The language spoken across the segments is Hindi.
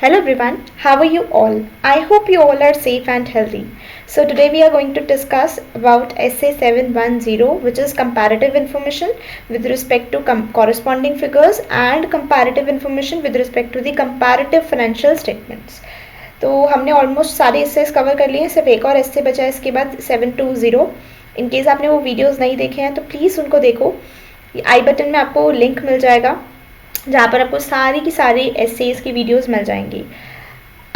Hello everyone, how are you all? I hope you all are safe and healthy. So today we are going to discuss about Essay 710, which is comparative information with respect to corresponding figures and comparative information with respect to the comparative financial statements. तो हमने ऑलमोस्ट सारे एसेस कवर कर लिए हैं, सिर्फ एक और एसे बचा है इसके बाद 720. इन केस आपने वो वीडियोस नहीं देखे हैं तो प्लीज़ उनको देखो. आई बटन में आपको लिंक मिल जाएगा जहाँ पर आपको सारी की सारी एसेज की वीडियोस मिल जाएंगी.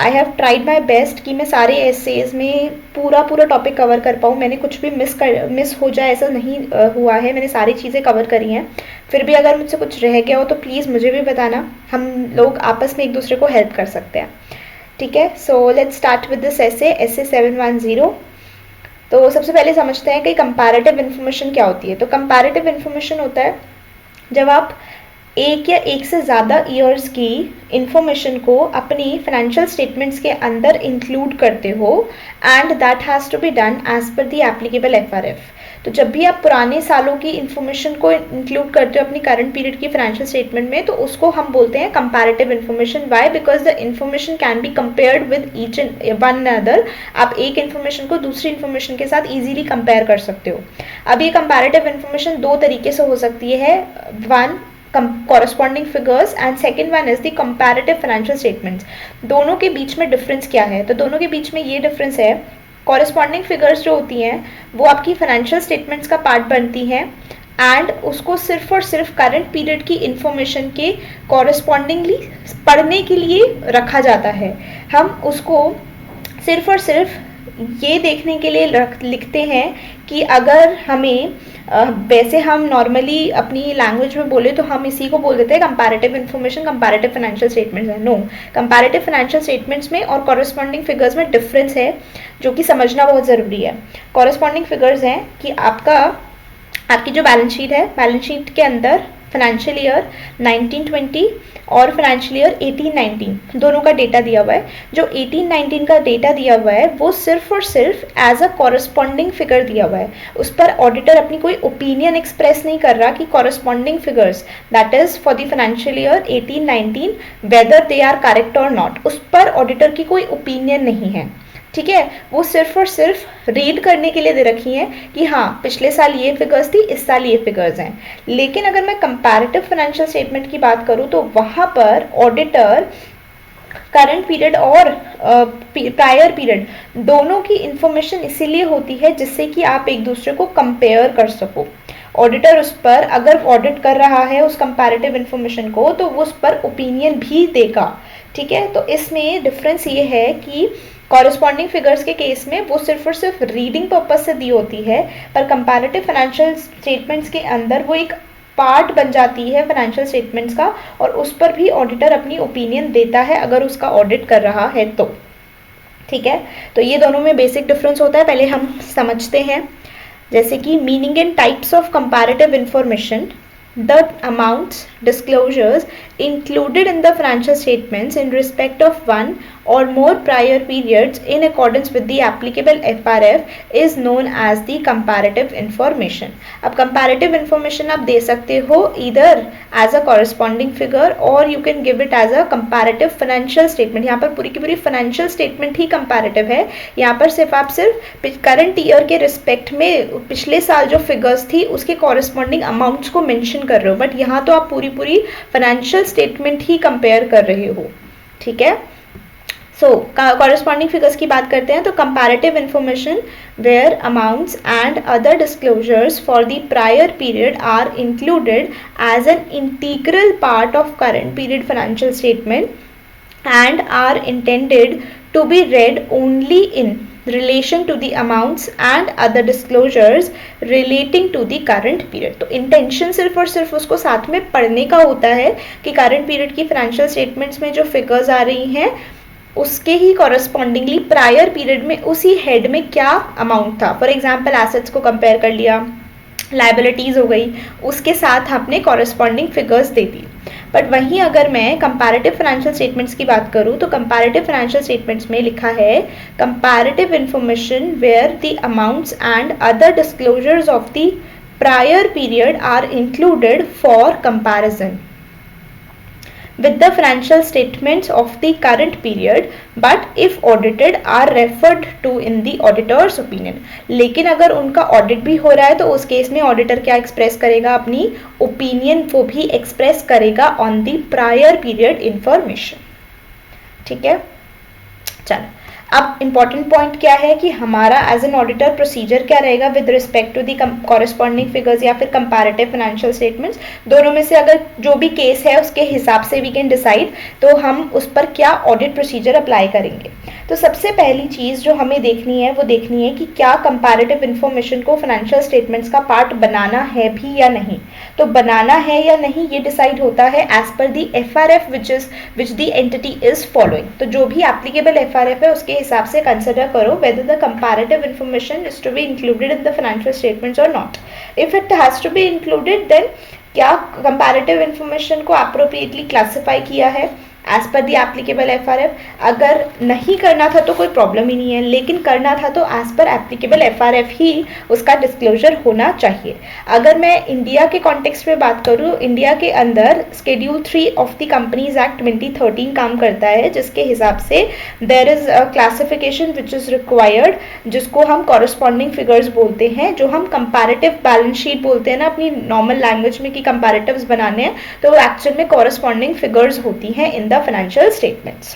I have tried my best कि मैं सारे एसेज में पूरा टॉपिक कवर कर पाऊँ. मैंने कुछ भी मिस हो जाए ऐसा नहीं हुआ है. मैंने सारी चीज़ें कवर करी हैं. फिर भी अगर मुझसे कुछ रह गया हो तो प्लीज़ मुझे भी बताना. हम लोग आपस में एक दूसरे को हेल्प कर सकते हैं. ठीक है, so let's start with this एसे 710. तो सबसे पहले समझते हैं कि कंपैरेटिव इन्फॉर्मेशन क्या होती है. तो कंपैरेटिव इन्फॉर्मेशन होता है जब आप एक या एक से ज़्यादा ईयर्स की इंफॉर्मेशन को अपनी फाइनेंशियल स्टेटमेंट्स के अंदर इंक्लूड करते हो and that has to be done as per the applicable FRF. तो जब भी आप पुराने सालों की इंफॉर्मेशन को इंक्लूड करते हो अपनी करंट पीरियड की फाइनेंशियल स्टेटमेंट में तो उसको हम बोलते हैं comparative information. Why? Because the information can be compared with each and one other. आप एक इन्फॉर्मेशन को दूसरी इन्फॉर्मेशन के साथ ईजिली कंपेयर कर सकते हो. अब ये कंपैरेटिव इन्फॉर्मेशन दो तरीके से हो सकती है. One, corresponding figures and second one is the comparative financial statements. दोनों के बीच में डिफरेंस क्या है? तो दोनों के बीच में ये डिफरेंस है, corresponding figures जो होती हैं वो आपकी फाइनेंशियल स्टेटमेंट्स का पार्ट बनती हैं एंड उसको सिर्फ और सिर्फ करंट पीरियड की इंफॉर्मेशन के कॉरस्पॉन्डिंगली पढ़ने के लिए रखा जाता है. हम उसको सिर्फ और सिर्फ ये देखने के लिए लिखते हैं कि अगर हमें वैसे हम नॉर्मली अपनी लैंग्वेज में बोले तो हम इसी को बोल देते हैं comparative information, comparative financial statements है. नो, कंपैरेटिव फाइनेंशियल स्टेटमेंट्स में और कॉरस्पॉन्डिंग फिगर्स में डिफरेंस है जो कि समझना बहुत ज़रूरी है. कॉरस्पॉन्डिंग फिगर्स हैं कि आपकी जो बैलेंस शीट है, बैलेंस शीट के अंदर फाइनेंशियल ईयर 1920 और फाइनेंशियल ईयर 1819 दोनों का डेटा दिया हुआ है. जो 1819 का डेटा दिया हुआ है वो सिर्फ और सिर्फ एज अ कॉरस्पॉन्डिंग फिगर दिया हुआ है. उस पर ऑडिटर अपनी कोई ओपिनियन एक्सप्रेस नहीं कर रहा कि corresponding figures that is for the financial year 1819 whether they are correct और नॉट, उस पर ऑडिटर की कोई ओपिनियन नहीं है. ठीक है, वो सिर्फ और सिर्फ रीड करने के लिए दे रखी हैं कि हाँ पिछले साल ये फिगर्स थी, इस साल ये फिगर्स हैं. लेकिन अगर मैं कंपैरेटिव फाइनेंशियल स्टेटमेंट की बात करूँ तो वहाँ पर ऑडिटर करंट पीरियड और प्रायर पीरियड दोनों की इंफॉर्मेशन इसीलिए होती है जिससे कि आप एक दूसरे को कंपेयर कर सको. ऑडिटर उस पर अगर ऑडिट कर रहा है उस कंपैरेटिव इन्फॉर्मेशन को तो वो उस पर ओपिनियन भी देगा. ठीक है, तो इसमें डिफरेंस ये है कि कॉरस्पॉन्डिंग फिगर्स के केस में वो सिर्फ और सिर्फ रीडिंग पर्पज से दी होती है, पर कंपैरेटिव फाइनेंशियल स्टेटमेंट्स के अंदर वो एक पार्ट बन जाती है फाइनेंशियल स्टेटमेंट्स का और उस पर भी ऑडिटर अपनी ओपिनियन देता है अगर उसका ऑडिट कर रहा है तो. ठीक है, तो ये दोनों में बेसिक डिफरेंस होता है. पहले हम समझते हैं जैसे कि meaning and types of comparative information. The amounts disclosures included in the financial statements in respect of one or more prior periods in accordance with the applicable FRF is known as the comparative information. अब comparative information आप दे सकते हो either as a corresponding figure or you can give it as a comparative financial statement. यहाँ पर पूरी की पूरी financial statement ही comparative है. यहाँ पर सिर्फ current year के respect में पिछले साल जो figures थी उसके corresponding amounts को mention कर रहे हो, बट यहाँ तो आप पूरी फाइनेंशियल स्टेटमेंट ही कंपेयर कर रहे हो. ठीक है, सो कॉरस्पॉन्डिंग फिगर्स की बात करते हैं. तो comparative information where amounts and other disclosures for the prior period are included as an integral part of current period financial statement and are intended to be read only in relation to the amounts and other disclosures relating to the current period. तो intention सिर्फ और सिर्फ उसको साथ में पढ़ने का होता है कि current period की financial statements में जो figures आ रही हैं उसके ही correspondingly prior period में उसी head में क्या amount था. For example assets को compare कर लिया, लाइबिलिटीज़ हो गई, उसके साथ आपने corresponding figures they the. But वहीं अगर मैं कंपैरेटिव फाइनेंशियल स्टेटमेंट्स की बात करूँ तो कंपैरेटिव फाइनेंशियल स्टेटमेंट्स में लिखा है comparative information where the amounts and other disclosures of the prior period are included for comparison. with the financial statements of the current period but if audited are referred to in the auditor's opinion। लेकिन अगर उनका ऑडिट भी हो रहा है तो उस केस में ऑडिटर क्या एक्सप्रेस करेगा, अपनी ओपिनियन वो भी एक्सप्रेस करेगा on the prior period information. ठीक है, चलो अब इम्पॉर्टेंट पॉइंट क्या है कि हमारा एज एन ऑडिटर प्रोसीजर क्या रहेगा with respect to the corresponding figures या फिर कंपैरेटिव फाइनेंशियल स्टेटमेंट्स, दोनों में से अगर जो भी केस है उसके हिसाब से वी कैन डिसाइड तो हम उस पर क्या ऑडिट प्रोसीजर अप्लाई करेंगे। तो सबसे पहली चीज़ जो हमें देखनी है वो देखनी है कि क्या कंपैरेटिव इन्फॉर्मेशन को फाइनेंशियल स्टेटमेंट्स का पार्ट बनाना है भी या नहीं। तो बनाना है या नहीं ये डिसाइड होता है as per the FRF which the entity is following. तो जो भी एप्लीकेबल FRF है उसके हिसाब से कंसिडर करो whether the comparative information is to be included in the financial statements or not. If it has to be included then क्या comparative information को appropriately classify किया है as per the applicable FRF। अगर नहीं करना था तो कोई प्रॉब्लम ही नहीं है, लेकिन करना था तो एज पर एप्लीकेबल FRF ही उसका डिस्क्लोजर होना चाहिए। अगर मैं इंडिया के कॉन्टेक्स्ट में बात करूँ, इंडिया के अंदर schedule 3 of the companies act 2013 काम करता है जिसके हिसाब से there is a classification which is required जिसको हम कॉरेस्पॉन्डिंग फिगर्स बोलते हैं, जो हम कंपैरेटिव बैलेंस शीट बोलते हैं ना अपनी नॉर्मल लैंग्वेज में कि कंपैरेटिव्स बनाने हैं, तो वो एक्चुअल में कॉरेस्पॉन्डिंग फिगर्स होती हैं इन द फाइनेंशियल स्टेटमेंट्स।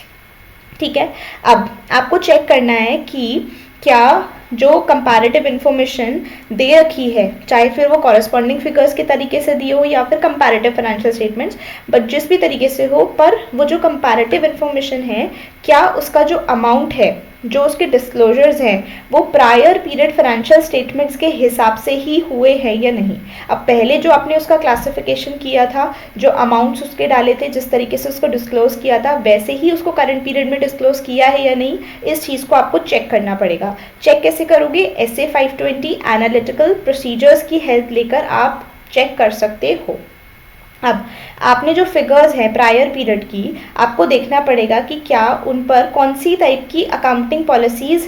ठीक है, अब आपको चेक करना है कि क्या जो कंपैरेटिव इन्फॉर्मेशन दे रखी है चाहे फिर वो कॉरेस्पॉन्डिंग फिगर्स के तरीके से दिए हो या फिर कंपैरेटिव फाइनेंशियल स्टेटमेंट्स, बट जिस भी तरीके से हो, पर वो जो कंपैरेटिव इन्फॉर्मेशन है क्या उसका जो अमाउंट है, जो उसके डिस्क्लोजर्स हैं वो प्रायर पीरियड फाइनेंशियल स्टेटमेंट्स के हिसाब से ही हुए हैं या नहीं। अब पहले जो आपने उसका क्लासिफिकेशन किया था, जो अमाउंट्स उसके डाले थे, जिस तरीके से उसको डिस्क्लोज किया था वैसे ही उसको करंट पीरियड में डिस्क्लोज किया है या नहीं, इस चीज़ को आपको चेक करना पड़ेगा। चेक कैसे करोगे? SA 520 एनालिटिकल प्रोसीजर्स की हेल्प लेकर आप चेक कर सकते हो। अब आपने जो फिगर्स हैं प्रायर पीरियड की, आपको देखना पड़ेगा कि क्या उन पर कौन सी टाइप की अकाउंटिंग पॉलिसीज़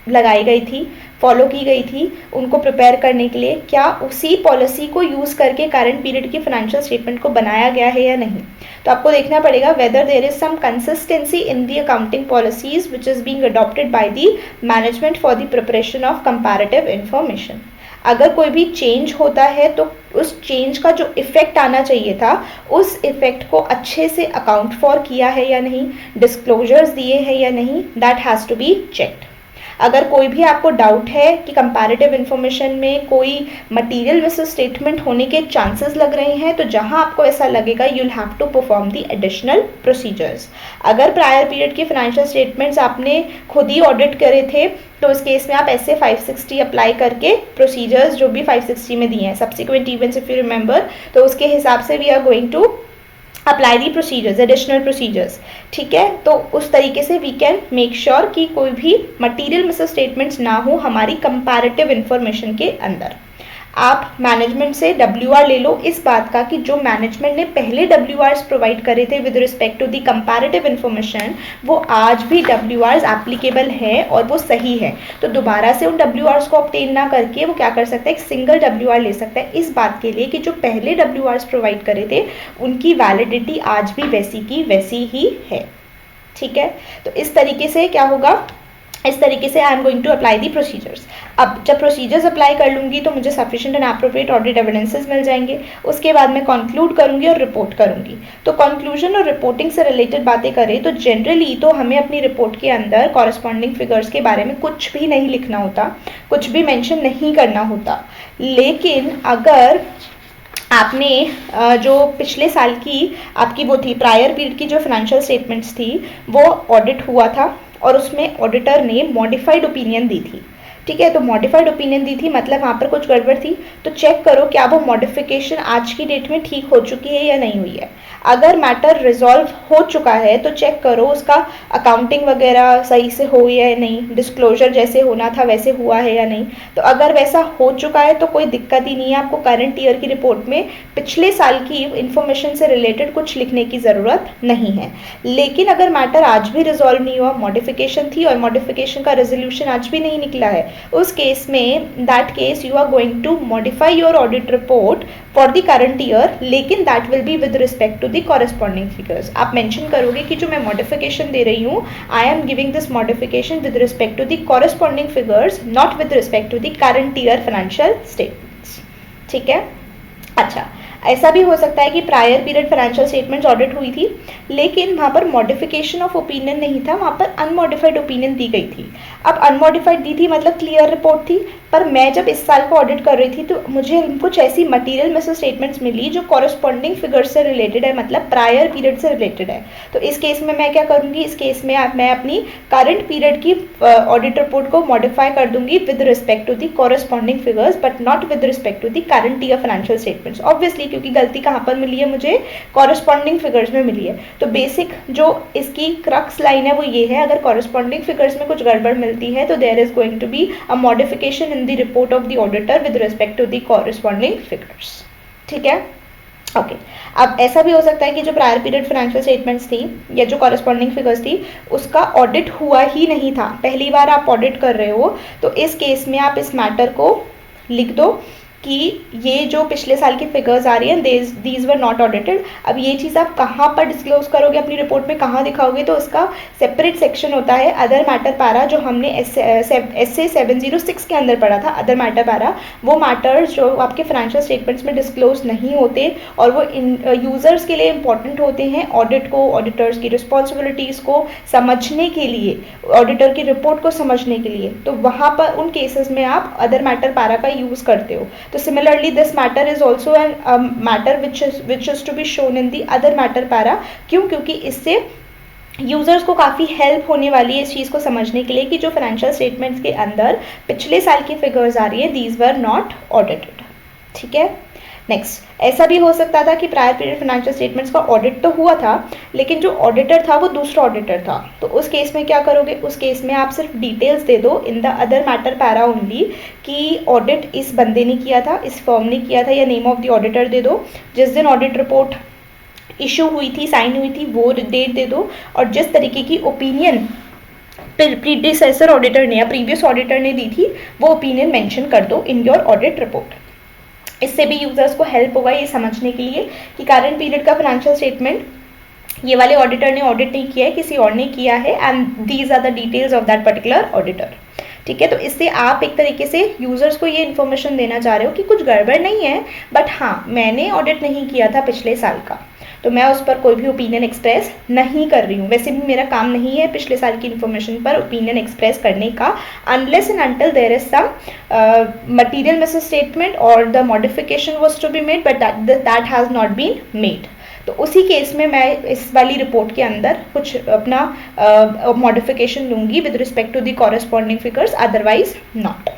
लगाई गई थी, फॉलो की गई थी उनको प्रिपेयर करने के लिए, क्या उसी पॉलिसी को यूज़ करके करंट पीरियड की फाइनेंशियल स्टेटमेंट को बनाया गया है या नहीं। तो आपको देखना पड़ेगा whether there is some consistency in the accounting policies which is being adopted by the management for the preparation of comparative information. अगर कोई भी चेंज होता है तो उस चेंज का जो इफ़ेक्ट आना चाहिए था उस इफ़ेक्ट को अच्छे से अकाउंट फॉर किया है या नहीं, डिस्क्लोजर्स दिए हैं या नहीं, that has to be checked. अगर कोई भी आपको डाउट है कि कंपैरेटिव इन्फॉर्मेशन में कोई मटेरियल मिस स्टेटमेंट होने के चांसेस लग रहे हैं, तो जहां आपको ऐसा लगेगा you will have to perform the additional procedures. अगर प्रायर पीरियड की फाइनेंशियल स्टेटमेंट्स आपने खुद ही ऑडिट करे थे तो इस केस में आप ऐसे 560 अप्लाई करके प्रोसीजर्स जो भी 560 में दिए हैं subsequent events if you remember, तो उसके हिसाब से we are going to apply the procedures, additional procedures. ठीक है, तो उस तरीके से वी कैन मेक श्योर कि कोई भी मटीरियल मिस स्टेटमेंट्स ना हो हमारी कंपैरेटिव इन्फॉर्मेशन के अंदर। आप मैनेजमेंट से WR ले लो इस बात का कि जो मैनेजमेंट ने पहले WRs प्रोवाइड करे थे with respect to the comparative information वो आज भी WRs एप्लीकेबल है और वो सही है। तो दोबारा से उन WRs को ऑब्टेन ना करके वो क्या कर सकता है, एक सिंगल WR ले सकता है इस बात के लिए कि जो पहले WRs प्रोवाइड करे थे उनकी वैलिडिटी आज भी वैसी की वैसी ही है। ठीक है, तो इस तरीके से क्या होगा, इस तरीके से I am going to apply the procedures. अब जब प्रोसीजर्स अप्लाई कर लूँगी तो मुझे sufficient and appropriate audit evidences मिल जाएंगे, उसके बाद मैं कंक्लूड करूँगी और रिपोर्ट करूँगी। तो कंक्लूजन और रिपोर्टिंग से रिलेटेड बातें करें तो जनरली तो हमें अपनी रिपोर्ट के अंदर कॉरेस्पॉन्डिंग फिगर्स के बारे में कुछ भी नहीं लिखना होता, कुछ भी मेंशन नहीं करना होता। लेकिन अगर आपने जो पिछले साल की आपकी वो थी प्रायर पीरियड की जो फाइनेंशियल स्टेटमेंट्स थी वो ऑडिट हुआ था और उसमें ऑडिटर ने मॉडिफाइड ओपिनियन दी थी। ठीक है, तो मॉडिफाइड ओपिनियन दी थी मतलब वहाँ पर कुछ गड़बड़ थी, तो चेक करो क्या वो मॉडिफिकेशन आज की डेट में ठीक हो चुकी है या नहीं हुई है। अगर मैटर रिजॉल्व हो चुका है तो चेक करो उसका अकाउंटिंग वगैरह सही से हो या नहीं, डिस्क्लोजर जैसे होना था वैसे हुआ है या नहीं। तो अगर वैसा हो चुका है तो कोई दिक्कत ही नहीं है, आपको करंट ईयर की रिपोर्ट में पिछले साल की इन्फॉर्मेशन से रिलेटेड कुछ लिखने की ज़रूरत नहीं है। लेकिन अगर मैटर आज भी रिजॉल्व नहीं हुआ, मॉडिफिकेशन थी और मॉडिफिकेशन का रेजोल्यूशन आज भी नहीं निकला है, उस केस में that case you are going to modify your audit report for the current year, लेकिन that will be with respect to the corresponding figures. आप मेंशन करोगे कि जो मैं मॉडिफिकेशन दे रही हूँ, I am giving this modification with respect to the corresponding figures, not with respect to the current year financial statements. ठीक है। अच्छा, ऐसा भी हो सकता है कि prior period financial statements audit हुई थी, लेकिन वहाँ पर मॉडिफिकेशन ऑफ ओपिनियन नहीं था, वहाँ पर अनमॉडिफाइड ओपिनियन दी गई थी। अब अनमॉडिफाइड दी थी मतलब क्लियर रिपोर्ट थी, पर मैं जब इस साल को ऑडिट कर रही थी तो मुझे कुछ ऐसी मटेरियल मिसेस स्टेटमेंट्स मिली जो कॉरेस्पॉन्डिंग फिगर से रिलेटेड है, मतलब प्रायर पीरियड से रिलेटेड है। तो इस केस में मैं क्या करूँगी, इस केस में मैं अपनी करंट पीरियड की ऑडिट रिपोर्ट को मॉडिफाई कर दूंगी with respect to the corresponding figures, but not with respect to the current year financial statements. Obviously क्योंकि गलती कहाँ पर मिली है, मुझे कॉरेस्पॉन्डिंग फिगर्स में मिली है। तो बेसिक जो इसकी क्रक्स लाइन है वो ये है, अगर कॉरेस्पॉन्डिंग फिगर्स में कुछ गड़बड़ मिलती है तो there is going to be a modification in the report of the auditor with respect to the corresponding figures. ठीक है, ओके। अब ऐसा भी हो सकता है कि जो प्रायर पीरियड फाइनेंशियल स्टेटमेंट्स थी या जो कॉरेस्पॉन्डिंग फिगर्स थी उसका ऑडिट हुआ ही नहीं था, पहली बार आप ऑडिट कर रहे हो, तो इस केस में आप इस मैटर को लिख दो कि ये जो पिछले साल की फिगर्स आ रही हैं दीज वर नॉट ऑडिटेड। अब ये चीज़ आप कहाँ पर डिस्क्लोज करोगे, अपनी रिपोर्ट में कहाँ दिखाओगे, तो उसका सेपरेट सेक्शन होता है अदर मैटर पैरा, जो हमने SA 706 के अंदर पढ़ा था। अदर मैटर पैरा वो मैटर्स जो आपके फाइनेंशियल स्टेटमेंट्स में डिस्क्लोज नहीं होते और वो यूज़र्स के लिए इंपॉर्टेंट होते हैं ऑडिट को, ऑडिटर्स की रिस्पॉन्सिबिलिटीज़ को समझने के लिए, ऑडिटर की रिपोर्ट को समझने के लिए। तो वहाँ पर उन केसेस में आप अदर मैटर पैरा का यूज़ करते हो। तो similarly this matter is also an matter which is to be shown in the other matter para। क्यों? क्योंकि इससे यूज़र्स को काफ़ी हेल्प होने वाली है इस चीज़ को समझने के लिए कि जो फाइनेंशियल स्टेटमेंट्स के अंदर पिछले साल की फिगर्स आ रही है दीज वर नॉट ऑडिटेड। ठीक है। नेक्स्ट, ऐसा भी हो सकता था कि प्रायर पीरियड फाइनेंशियल स्टेटमेंट्स का ऑडिट तो हुआ था, लेकिन जो ऑडिटर था वो दूसरा ऑडिटर था। तो उस केस में क्या करोगे, उस केस में आप सिर्फ डिटेल्स दे दो in the other matter para only कि ऑडिट इस बंदे ने किया था, इस फर्म ने किया था, या नेम ऑफ द ऑडिटर दे दो, जिस दिन ऑडिट रिपोर्ट इशू हुई थी, साइन हुई थी, वो डेट दे दो, और जिस तरीके की ओपिनियन प्रीडिसेसर ऑडिटर ने या प्रीवियस ऑडिटर ने दी थी वो ओपिनियन मेंशन कर दो इन योर ऑडिट रिपोर्ट। इससे भी यूजर्स को हेल्प होगा ये समझने के लिए कि करंट पीरियड का फाइनेंशियल स्टेटमेंट ये वाले ऑडिटर ने ऑडिट नहीं किया है, किसी और ने किया है, and these are the details of that particular auditor. ठीक है। तो इससे आप एक तरीके से यूजर्स को ये इन्फॉर्मेशन देना चाह रहे हो कि कुछ गड़बड़ नहीं है, बट हाँ मैंने ऑडिट नहीं किया था पिछले साल का, तो मैं उस पर कोई भी ओपिनियन एक्सप्रेस नहीं कर रही हूँ। वैसे भी मेरा काम नहीं है पिछले साल की इन्फॉर्मेशन पर ओपिनियन एक्सप्रेस करने का, unless and until there is some material misstatement और the modification was to be made but that has not been made. तो उसी केस में मैं इस वाली रिपोर्ट के अंदर कुछ अपना मॉडिफिकेशन लूँगी with respect to the corresponding figures, otherwise not.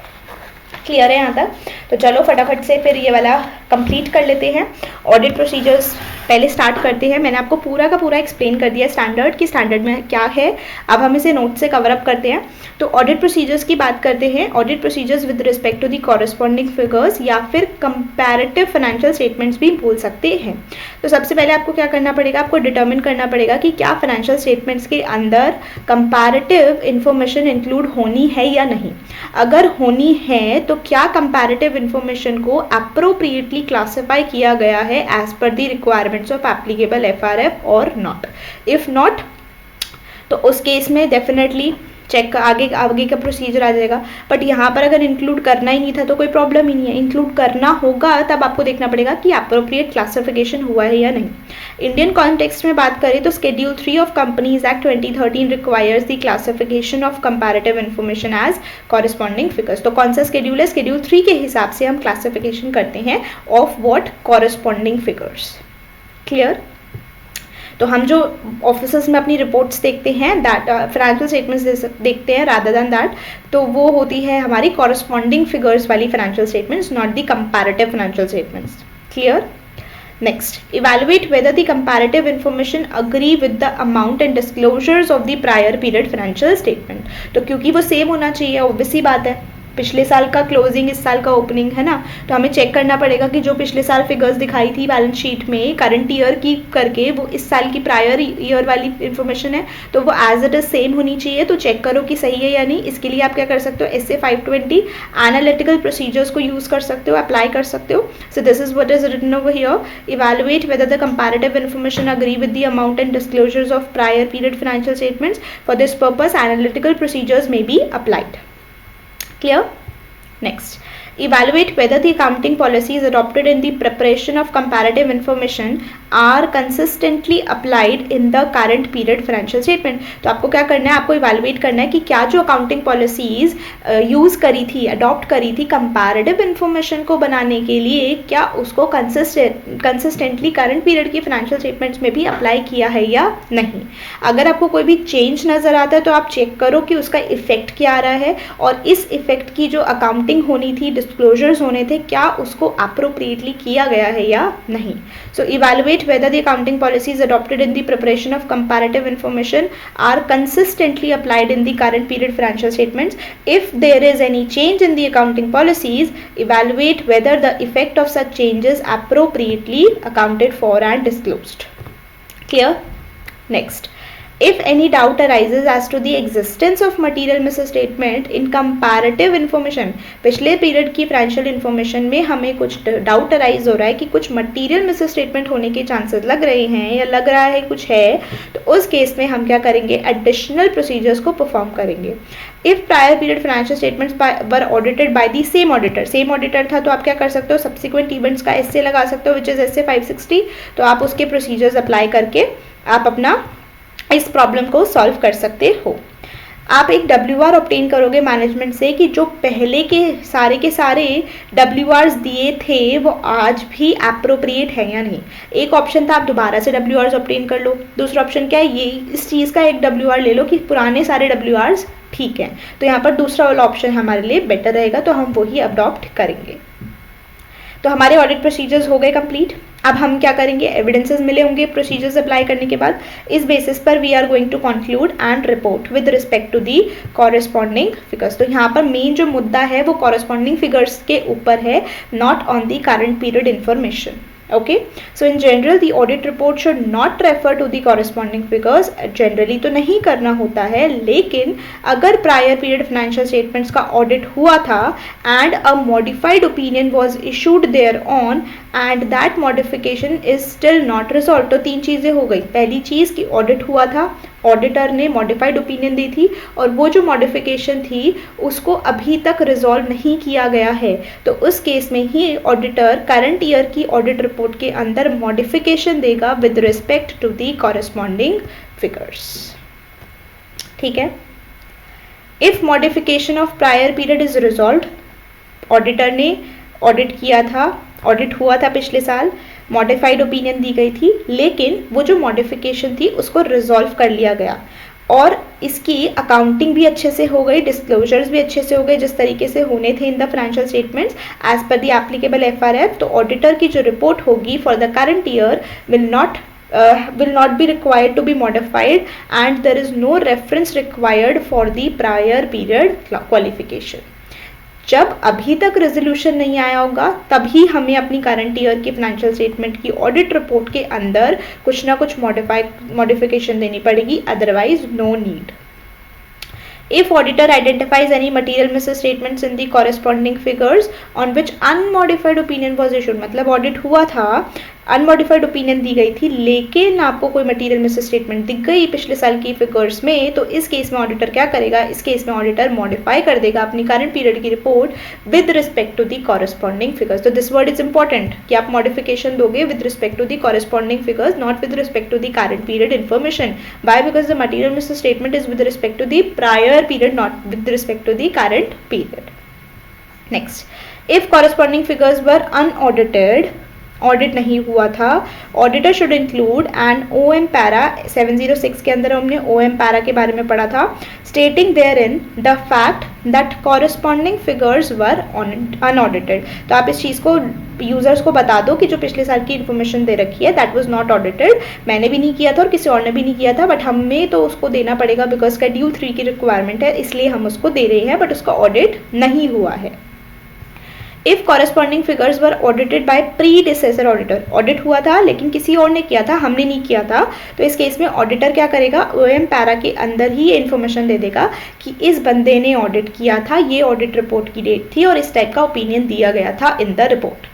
Clear है यहाँ तक? तो चलो फटाफट से फिर ये वाला कंप्लीट कर लेते हैं। ऑडिट प्रोसीजर्स पहले स्टार्ट करते हैं। मैंने आपको पूरा का पूरा एक्सप्लेन कर दिया स्टैंडर्ड की स्टैंडर्ड में क्या है। अब हम इसे नोट से कवर अप करते हैं। तो ऑडिट प्रोसीजर्स की बात करते हैं। Audit procedures with respect to the corresponding figures या फिर कंपैरेटिव फाइनेंशियल स्टेटमेंट्स भी बोल सकते हैं। तो सबसे पहले आपको क्या करना पड़ेगा, आपको डिटर्मिन करना पड़ेगा कि क्या फाइनेंशियल स्टेटमेंट्स के अंदर कंपैरेटिव इंफॉर्मेशन इंक्लूड होनी है या नहीं। अगर होनी है तो क्या कंपैरेटिव इंफॉर्मेशन को अप्रोप्रिएटली क्लासिफाई किया गया है as per the requirements of applicable FRF और नॉट। इफ नॉट तो उस केस में डेफिनेटली चेक आगे का प्रोसीजर आ जाएगा। बट यहाँ पर अगर इंक्लूड करना ही नहीं था तो कोई प्रॉब्लम ही नहीं है। इंक्लूड करना होगा तब आपको देखना पड़ेगा कि अप्रोप्रिएट क्लासिफिकेशन हुआ है या नहीं। इंडियन कॉन्टेक्स्ट में बात करें तो schedule 3 of Companies act 2013 requires the classification of comparative information as corresponding figures. तो कौन सा शेड्यूल है? शेड्यूल 3 के हिसाब से हम क्लासिफिकेशन करते हैं of what corresponding figures. Clear? तो हम जो ऑफिसर्स में अपनी रिपोर्ट्स देखते हैं, दैट फाइनेंशियल स्टेटमेंट्स देखते हैं रादर दैन दैट, तो वो होती है हमारी कॉरेस्पॉन्डिंग फिगर्स वाली financial statements, not the comparative financial statements. Clear? Next, evaluate whether the comparative information agree with the amount and disclosures of the prior period financial statement। तो क्योंकि वो सेम होना चाहिए, obvious सी बात है। पिछले साल का क्लोजिंग इस साल का ओपनिंग है ना, तो हमें चेक करना पड़ेगा कि जो पिछले साल फिगर्स दिखाई थी बैलेंस शीट में करंट ईयर की करके वो इस साल की प्रायर ईयर वाली इन्फॉर्मेशन है, तो वो एज इट इज सेम होनी चाहिए। तो चेक करो कि सही है या नहीं। इसके लिए आप क्या कर सकते हो, SA 520 एनालिटिकल प्रोसीजर्स को यूज कर सकते हो, अप्लाई कर सकते हो। So this is what is written over here, evaluate whether the comparative information agree with the amount and disclosures of prior period financial statements. For this purpose analytical procedures may be applied. Clear? Next, evaluate whether the accounting policies adopted in the preparation of comparative information are consistently applied in the current period financial statement. तो आपको क्या करना है, आपको इवेलुएट करना है कि क्या जो अकाउंटिंग पॉलिसीज यूज़ करी थी, अडॉप्ट करी थी कंपैरेटिव इन्फॉर्मेशन को बनाने के लिए, क्या उसको कंसिस्टेंटली करंट पीरियड की फाइनेंशियल स्टेटमेंट्स में भी अप्लाई किया है या नहीं। अगर आपको कोई भी चेंज नज़र आता है तो आप चेक करो कि उसका इफेक्ट क्या आ रहा है, और इस इफेक्ट की जो अकाउंटिंग होनी थी, डिस्क्लोजर्स होने थे, क्या उसको अप्रोप्रिएटली किया गया है या नहीं। सो evaluate whether the accounting policies adopted in the preparation of comparative information are consistently applied in the current period financial statements. If there is any change in the accounting policies, evaluate whether the effect of such changes appropriately accounted for and disclosed. Clear? Next, if any doubt arises as to the existence of material misstatement in comparative information, पिछले पीरियड की फाइनेंशियल इन्फॉर्मेशन में हमें कुछ डाउट अराइज हो रहा है कि कुछ मटीरियल मिसस्टेटमेंट होने के चांसेस लग रहे हैं या लग रहा है कुछ है, तो उस केस में हम क्या करेंगे, एडिशनल प्रोसीजर्स को परफॉर्म करेंगे। If prior period financial statements were audited by the same auditor था, तो आप क्या कर सकते हो, सब्सिक्वेंट इवेंट्स का एसए लगा सकते हो, विच इज SA 560। तो आप उसके प्रोसीजर्स अप्लाई करके आप अपना इस प्रॉब्लम को सॉल्व कर सकते हो। आप एक WR ऑब्टेन करोगे मैनेजमेंट से कि जो पहले के सारे WRs दिए थे वो आज भी अप्रोप्रिएट है या नहीं। एक ऑप्शन था आप दोबारा से WRs ऑब्टेन कर लो, दूसरा ऑप्शन क्या है, ये इस चीज़ का एक WR ले लो कि पुराने सारे WRs ठीक हैं। तो यहाँ पर दूसरा वाला ऑप्शन हमारे लिए बेटर रहेगा, तो हम वही अडॉप्ट करेंगे। तो हमारे ऑडिट प्रोसीजर्स हो गए कंप्लीट। अब हम क्या करेंगे, एविडेंसेस मिले होंगे प्रोसीजर्स अप्लाई करने के बाद, इस बेसिस पर we are going to conclude and report with respect to the corresponding figures. तो यहाँ पर मेन जो मुद्दा है वो कॉरेस्पॉन्डिंग फिगर्स के ऊपर है, not on the current period information. Okay, so in general the audit report should not refer to the corresponding figures. Generally तो नहीं करना होता है, लेकिन अगर prior period financial statements का audit हुआ था and a modified opinion was issued thereon and that modification is still not resolved, तो तीन चीज़ें हो गई। पहली चीज़ कि audit हुआ था, ऑडिटर ने मॉडिफाइड ओपिनियन दी थी और वो जो मॉडिफिकेशन थी उसको अभी तक रिजॉल्व नहीं किया गया है, तो उस केस में ही ऑडिटर करंट ईयर की ऑडिट रिपोर्ट के अंदर मॉडिफिकेशन देगा with respect to the corresponding figures. ठीक है, if modification of prior period is resolved, auditor ने ऑडिट किया था, ऑडिट हुआ था पिछले साल, मॉडिफाइड ओपिनियन दी गई थी, लेकिन वो जो मॉडिफिकेशन थी उसको रिजॉल्व कर लिया गया और इसकी अकाउंटिंग भी अच्छे से हो गई, डिस्क्लोजर्स भी अच्छे से हो गए जिस तरीके से होने थे in the financial statements as per the applicable FRF। तो ऑडिटर की जो रिपोर्ट होगी for the current year will not be required to be modified and there is no reference required for the prior period qualification। जब अभी तक रेजोल्यूशन नहीं आया होगा तभी हमें अपनी करंट ईयर की फाइनेंशियल स्टेटमेंट की ऑडिट रिपोर्ट के अंदर कुछ ना कुछ मॉडिफिकेशन देनी पड़ेगी, otherwise no need. If auditor identifies any material misstatements in the corresponding figures on which unmodified opinion was issued, मतलब ऑडिट हुआ था, अनमॉडिफाइड ओपिनियन दी गई थी, लेकिन आपको कोई मटीरियल मिसस्टेटमेंट दिख गई पिछले साल की फिगर्स में, तो इस केस में ऑडिटर क्या करेगा, इस केस में ऑडिटर मॉडिफाई कर देगा अपनी करंट पीरियड की report with respect to the corresponding figures. तो दिस वर्ड इज इंपॉर्टेंट कि आप मॉडिफिकेशन दोगे with respect to the corresponding figures, not with respect to the current period information. Why? Because the material misstatement is with respect to the prior period, not with respect to the current period. Next, if corresponding figures were unaudited, audit नहीं हुआ था, auditor should include and OM para 706 के अंदर हमने OM पैरा के बारे में पढ़ा था, stating therein the fact that corresponding figures were unaudited. तो आप इस चीज़ को यूज़र्स को बता दो कि जो पिछले साल की इन्फॉर्मेशन दे रखी है दैट वाज नॉट ऑडिटेड, मैंने भी नहीं किया था और किसी और ने भी नहीं किया था, बट हमें तो उसको देना पड़ेगा बिकॉज शेड्यूल 3 की रिक्वायरमेंट है, इसलिए हम उसको दे रहे हैं, बट उसका ऑडिट नहीं हुआ है। If corresponding figures were audited bye predecessor auditor, audit हुआ था लेकिन किसी और ने किया था, हमने नहीं किया था, तो इस केस में ऑडिटर क्या करेगा, ओएम पैरा के अंदर ही ये इन्फॉर्मेशन दे देगा कि इस बंदे ने ऑडिट किया था, ये ऑडिट रिपोर्ट की डेट थी और इस टाइप का ओपिनियन दिया गया था इन द रिपोर्ट।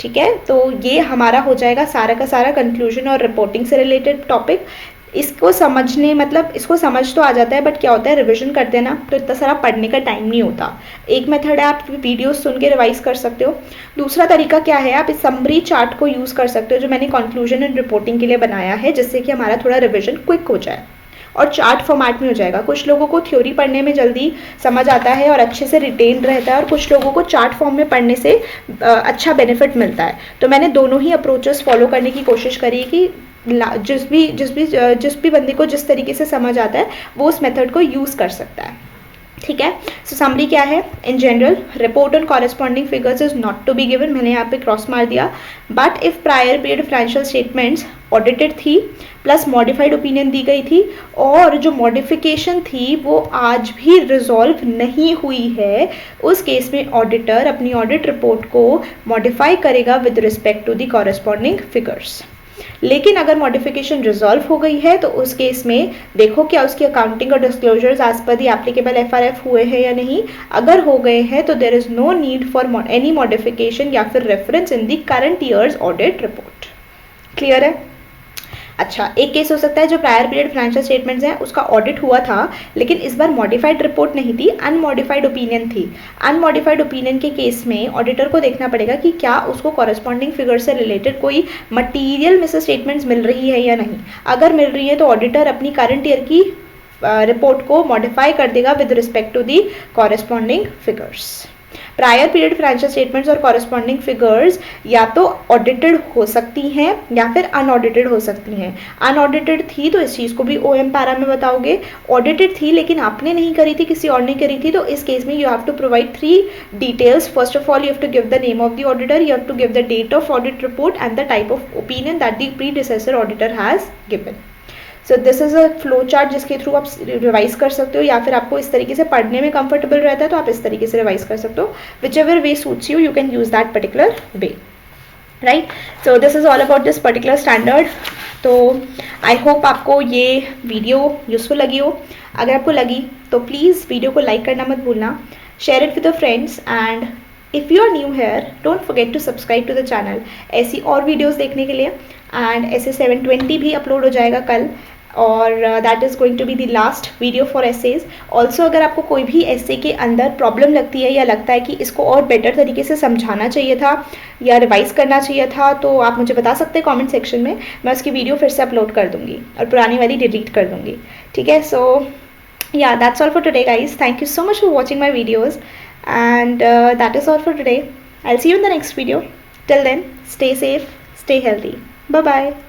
ठीक है, तो ये हमारा हो जाएगा सारा का सारा कंक्लूजन और रिपोर्टिंग से रिलेटेड टॉपिक। इसको समझने मतलब इसको समझ तो आ जाता है, बट क्या होता है रिवीजन करते हैं ना तो इतना सारा पढ़ने का टाइम नहीं होता। एक मेथड है आप वीडियोस सुन के रिवाइज कर सकते हो, दूसरा तरीका क्या है आप इस समरी चार्ट को यूज़ कर सकते हो जो मैंने कंक्लूजन एंड रिपोर्टिंग के लिए बनाया है, जिससे कि हमारा थोड़ा रिविजन क्विक हो जाए और चार्ट फॉर्मेट में हो जाएगा। कुछ लोगों को थ्योरी पढ़ने में जल्दी समझ आता है और अच्छे से रिटेन रहता है, और कुछ लोगों को चार्ट फॉर्म में पढ़ने से अच्छा बेनिफिट मिलता है। तो मैंने दोनों ही अप्रोचेस फॉलो करने की कोशिश करी कि जिस भी बंदे को जिस तरीके से समझ आता है वो उस मेथड को यूज़ कर सकता है। ठीक है, सो समरी क्या है, in general report on corresponding figures is not to be given, मैंने यहाँ पे क्रॉस मार दिया, but if prior period financial statements audited थी प्लस मॉडिफाइड ओपिनियन दी गई थी और जो मॉडिफिकेशन थी वो आज भी रिजॉल्व नहीं हुई है, उस केस में ऑडिटर अपनी ऑडिट रिपोर्ट को मॉडिफाई करेगा with respect to the corresponding figures. लेकिन अगर मॉडिफिकेशन रिजॉल्व हो गई है तो उस केस में देखो क्या उसकी अकाउंटिंग और disclosures as per the applicable FRF हुए हैं या नहीं। अगर हो गए हैं तो there is no need for any modification या फिर reference in the current year's audit report. Clear है? अच्छा, एक केस हो सकता है जो प्रायर पीरियड फाइनेंशियल स्टेटमेंट्स हैं उसका ऑडिट हुआ था लेकिन इस बार मॉडिफाइड रिपोर्ट नहीं थी, अनमॉडिफाइड ओपिनियन थी। अनमॉडिफाइड ओपिनियन के केस में ऑडिटर को देखना पड़ेगा कि क्या उसको कॉरेस्पॉन्डिंग फिगर से रिलेटेड कोई मटीरियल मिस स्टेटमेंट्स मिल रही है या नहीं। अगर मिल रही है तो ऑडिटर अपनी करंट ईयर की रिपोर्ट को मॉडिफाई कर देगा with respect to the corresponding figures. Prior period financial statements और कॉरेस्पॉन्डिंग फिगर्स या तो ऑडिटेड हो सकती हैं या फिर अनऑडिटेड हो सकती हैं। अनऑडिटेड थी तो इस चीज़ को भी ओएम पैरा में बताओगे, ऑडिटेड थी लेकिन आपने नहीं करी थी, किसी और ने करी थी, तो इस केस में you have to provide 3 details. First of all you have to give the name of the auditor, you have to give the date of audit report and the type of opinion that the predecessor auditor has given. So this is a flow chart जिसके थ्रू आप रिवाइज कर सकते हो, या फिर आपको इस तरीके से पढ़ने में कंफर्टेबल रहता है तो आप इस तरीके से रिवाइज कर सकते हो। Which ever way suits you, you can use that particular way, right. So this is all about this particular standard. तो आई होप आपको ये वीडियो यूज़फुल लगी हो। अगर आपको लगी तो प्लीज़ वीडियो को लाइक करना मत भूलना, share it with your friends, and if you are new here don't forget to subscribe to the channel ऐसी और वीडियोज़ देखने के लिए। एंड ऐसे 720 भी अपलोड हो जाएगा कल, और that is going to be the last video for essays. Also अगर आपको कोई भी एसे के अंदर प्रॉब्लम लगती है या लगता है कि इसको और बेटर तरीके से समझाना चाहिए था या रिवाइज करना चाहिए था, तो आप मुझे बता सकते हैं कमेंट सेक्शन में, मैं उसकी वीडियो फिर से अपलोड कर दूँगी और पुरानी वाली डिलीट कर दूँगी। ठीक है, सो yeah, that's all for today guys. Thank you so much for watching my videos, and that is all for today. I'll see you in the next video. Till then, stay safe, stay healthy. Bye bye.